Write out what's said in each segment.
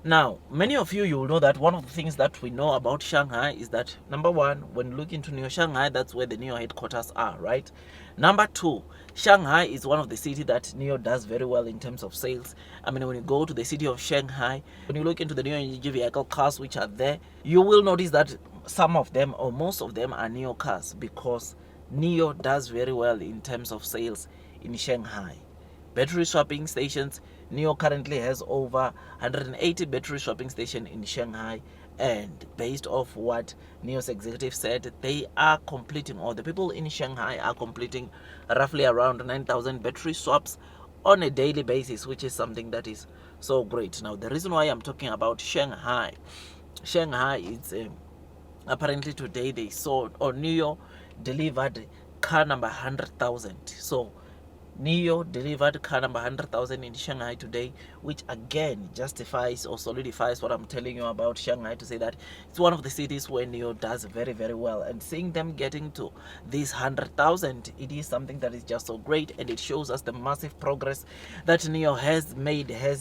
Now, many of you will know that one of the things that we know about Shanghai is that, number one, when you look into Neo Shanghai, that's where the Neo headquarters are, right? Number two, Shanghai is one of the cities that Neo does very well in terms of sales. I mean, when you go to the city of Shanghai, when you look into the Neo energy vehicle cars which are there, you will notice that some of them or most of them are Neo cars, because Neo does very well in terms of sales in Shanghai. Battery swapping stations, Neo currently has over 180 battery swapping stations in Shanghai, and based off what Neo's executive said, they are completing, or the people in Shanghai are completing roughly around 9,000 battery swaps on a daily basis, which is something that is so great. Now, the reason why I'm talking about Shanghai is apparently today they sold, or Neo delivered car number 100,000. So Neo delivered car number 100,000 in Shanghai today, which again justifies or solidifies what I'm telling you about Shanghai, to say that it's one of the cities where Neo does very, very well. And seeing them getting to this 100,000, it is something that is just so great, and it shows us the massive progress that Neo has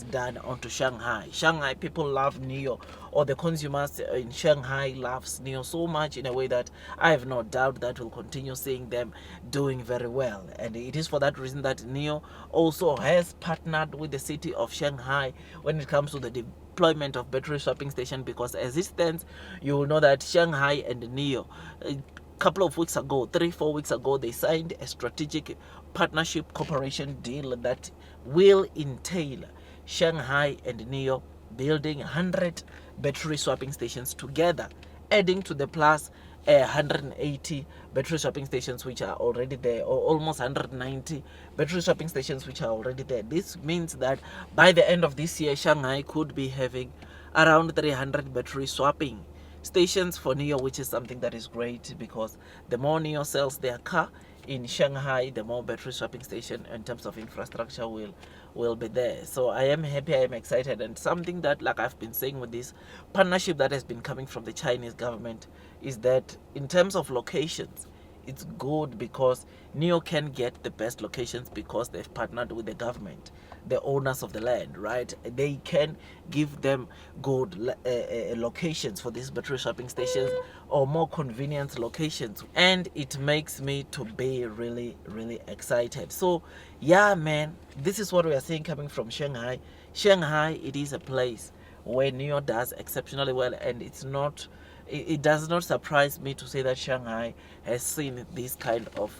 done onto Shanghai. Shanghai people love Neo, or the consumers in Shanghai loves Neo so much, in a way that I have no doubt that we'll continue seeing them doing very well. And it is for that reason that Neo also has partnered with the city of Shanghai when it comes to the deployment of battery swapping station, because as it stands, you will know that Shanghai and Neo, a couple of weeks ago, 3-4 weeks ago, they signed a strategic partnership cooperation deal that will entail Shanghai and Neo building 100 battery swapping stations together, adding to the plus 180 battery swapping stations which are already there, or almost 190 battery swapping stations which are already there. This means that by the end of this year, Shanghai could be having around 300 battery swapping stations for Neo, which is something that is great, because the more Neo sells their car in Shanghai, the more battery swapping station in terms of infrastructure will be there. So I am happy, I am excited, and something that, like I've been saying with this partnership that has been coming from the Chinese government, is that in terms of locations, it's good because Neo can get the best locations because they've partnered with the government, the owners of the land, right? They can give them good locations for these battery swapping stations, or more convenient locations, and it makes me to be really, really excited. So yeah, man, this is what we are seeing coming from Shanghai. Shanghai, it is a place where Neo does exceptionally well, and it does not surprise me to say that Shanghai has seen this kind of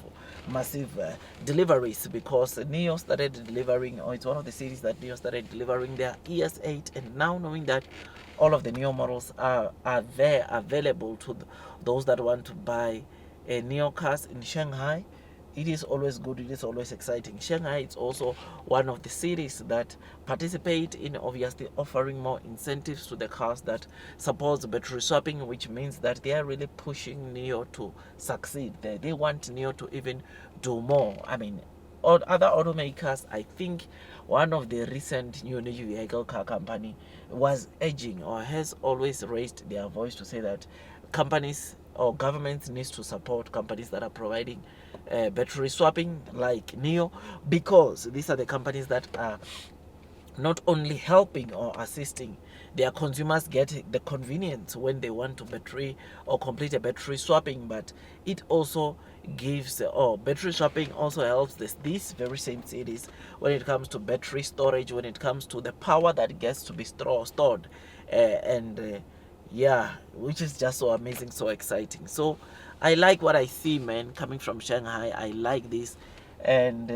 massive deliveries, because Neo started delivering, or it's one of the cities that Neo started delivering their ES8, and now knowing that all of the Neo models are there available to those that want to buy Neo cars in Shanghai, it is always good, it is always exciting. Shanghai is also one of the cities that participate in obviously offering more incentives to the cars that support battery swapping, which means that they are really pushing Neo to succeed. They want Neo to even do more. I mean, other automakers, I think one of the recent new energy vehicle car company was urging, or has always raised their voice to say that companies or governments needs to support companies that are providing battery swapping like Neo, because these are the companies that are not only helping or assisting their consumers get the convenience when they want to battery or complete a battery swapping, but it also gives, or battery swapping also helps these very same cities when it comes to battery storage, when it comes to the power that gets to be stored, and yeah, which is just so amazing, so exciting. So I like what I see, man, coming from Shanghai. I like this, and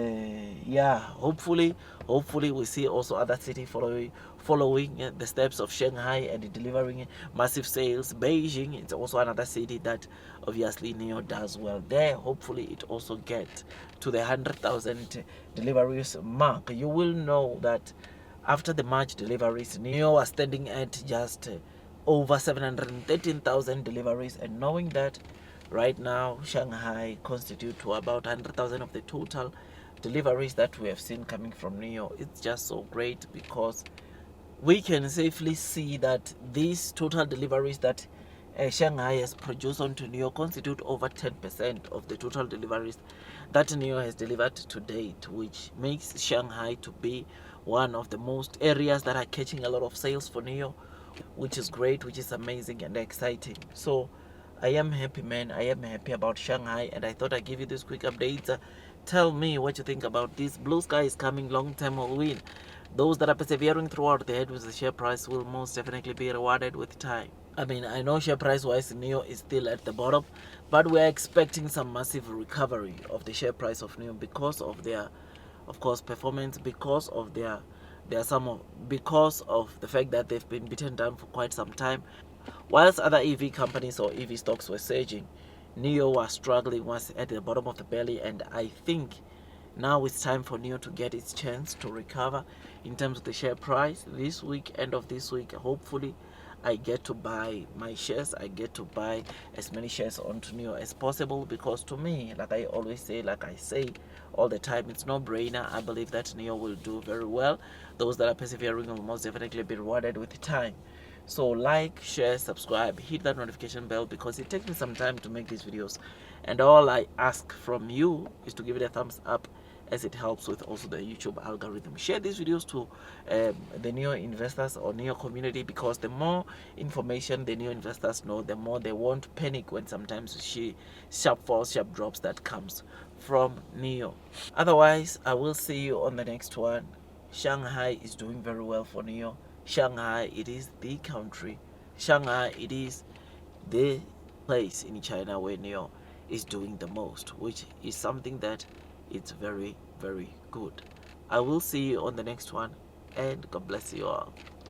yeah, hopefully we see also other city following the steps of Shanghai and delivering massive sales. Beijing, it's also another city that obviously Neo does well there. Hopefully it also get to the 100,000 deliveries mark. You will know that after the March deliveries, Neo was standing at just over 713,000 deliveries, and knowing that right now Shanghai constitute to about 100,000 of the total deliveries that we have seen coming from Neo, it's just so great, because we can safely see that these total deliveries that Shanghai has produced onto Neo constitute over 10% of the total deliveries that Neo has delivered to date, which makes Shanghai to be one of the most areas that are catching a lot of sales for NIO, which is great, which is amazing and exciting. So I am happy, man. I am happy about Shanghai, and I thought I'd give you this quick update. Tell me what you think about this. Blue sky is coming, long term will win. Those that are persevering throughout the headwinds, the share price will most definitely be rewarded with time. I mean, I know share price wise NIO is still at the bottom, but we're expecting some massive recovery of the share price of NIO because of their, of course, performance, because of because of the fact that they've been beaten down for quite some time. Whilst other EV companies or EV stocks were surging, NIO was struggling, was at the bottom of the belly, and I think now it's time for NIO to get its chance to recover in terms of the share price. This week, end of this week, hopefully I get to buy my shares. I get to buy as many shares onto NIO as possible, because to me, like I always say, like I say all the time, it's no brainer. I believe that NIO will do very well. Those that are persevering will most definitely be rewarded with time. So like, share, subscribe, hit that notification bell, because it takes me some time to make these videos, and all I ask from you is to give it a thumbs up, as it helps with also the YouTube algorithm. Share these videos to the NIO investors or NIO community, because the more information the NIO investors know, the more they won't panic when sometimes she sharp falls, sharp drops that comes from NIO. Otherwise, I will see you on the next one. Shanghai is doing very well for NIO. Shanghai, it is the country. Shanghai, it is the place in China where NIO is doing the most, which is something that it's very, very good. I will see you on the next one, and God bless you all.